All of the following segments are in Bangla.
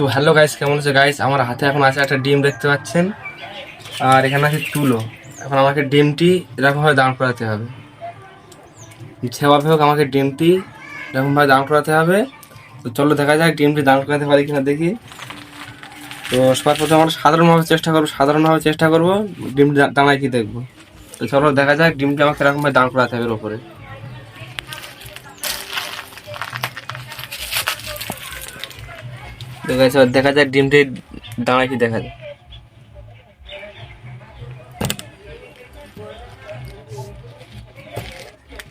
তো হ্যালো গাইস, কেমন আছে গাইস? আমার হাতে এখন আছে একটা ডিম দেখতে পাচ্ছেন, আর এখানে আছে তুলো। এখন আমাকে ডিমটি এরকমভাবে দাঁড় করাতে হবে, যেভাবে হোক আমাকে ডিমটি এরকমভাবে দাঁড় করাতে হবে। তো চলো দেখা যাক ডিমটি দাঁড় করাতে পারি কিনা দেখি। তো সবার প্রথমে আমরা সাধারণভাবে চেষ্টা করবো ডিমটি দাঁড়ায় কি দেখবো। তো চলো দেখা যাক ডিমটি আমাকে এরকমভাবে দাঁড় করাতে হবে এর উপরে। দেখা যাক ডিমটি দাঁড়ায় কি দেখা যায়।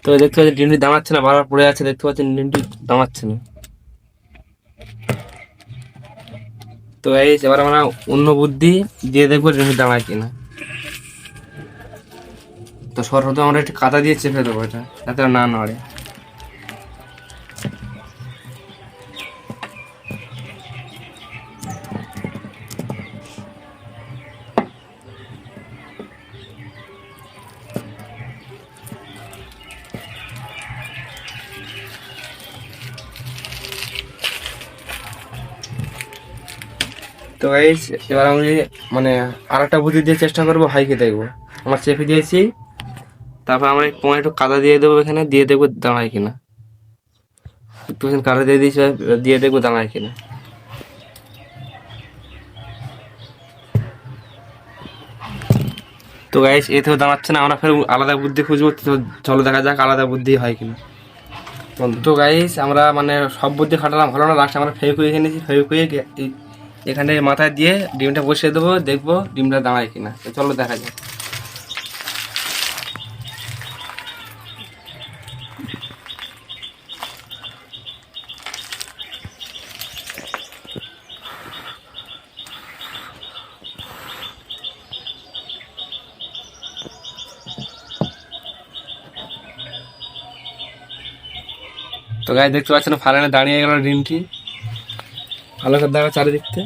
তো দেখতে পাচ্ছি ডিমটি দাঁড়াচ্ছে না, বারবার পড়ে যাচ্ছে। দেখতে পাচ্ছেন ডিমটি দাঁড়াচ্ছে না। তো এই এবার আমরা অন্য বুদ্ধি দিয়ে দেখবো ডিমটি দাঁড়ায় কিনা। তো সর্বপ্রথম আমরা একটু কাদা দিয়ে চেপে দেবো এটা, যাতে না নড়ে। তো গাইস এবার আমি আর একটা বুদ্ধি দিয়ে চেষ্টা করবো, হাইকে দেখবো। আমার চেপে দিয়েছি, তারপর আমরা একটু কাদা দিয়ে দেবো, এখানে দিয়ে দেখবো দাঁড়ায় কিনা। একটু কাদা দিয়ে দিয়েছি, দিয়ে দেখবো দাঁড়ায় কিনা। তো গাইস এতেও দাঁড়াচ্ছে না, আমরা ফের আলাদা বুদ্ধি খুঁজবো। তো চলো দেখা যাক আলাদা বুদ্ধি হয় কিনা। তো গাইস আমরা সব বুদ্ধি খাটালাম, হলো না। লাস্টে আমরা ফেভিকুইক কিনে নিয়েছি, ফেভিকুইক এখানে মাথায় দিয়ে ডিমটা বসিয়ে দেবো, দেখবো ডিমটা দাঁড়ায় কিনা। তো চলো দেখা যাক। তো গাইস দেখতে পাচ্ছেন ফালানে দাঁড়িয়ে গেল ডিমটি। ভালো করে দেখা চারিদিকতে।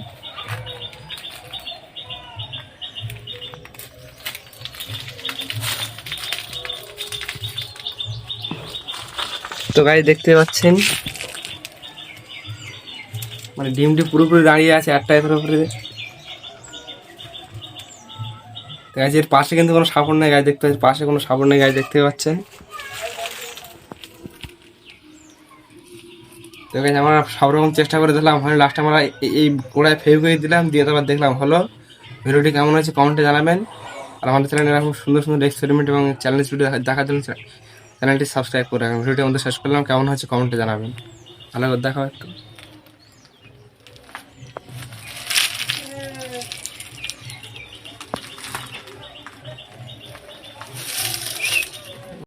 তো গাইস দেখতে পাচ্ছেন ডিমটি পুরোপুরি দাঁড়িয়ে আছে একটা এর উপরে। গাইস এর পাশে কিন্তু কোনো সাপোর্ট নেই, গাছ দেখতে পাচ্ছেন পাশে কোনো সাপোর্ট নেই, গাছ দেখতে পাচ্ছেন। তো গাইস আমরা সব রকম চেষ্টা করে দিলাম, হয় লাস্টে আমরা এই গোড়ায় ফেভিকুইক দিলাম, দিয়ে তারপর দেখলাম হলো। ভিডিওটি কেমন হয়েছে কমেন্টে জানাবেন। আর আমাদের চ্যানেলে এরকম সুন্দর সুন্দর এক্সপেরিমেন্ট এবং চ্যালেঞ্জ ভিডিও দেখার জন্য চ্যানেলটি সাবস্ক্রাইব করে রাখবেন। ভিডিওটি আমাদের শেষ করলাম, কেমন হয়েছে কমেন্টে জানাবেন। ভালো করে দেখা একটু।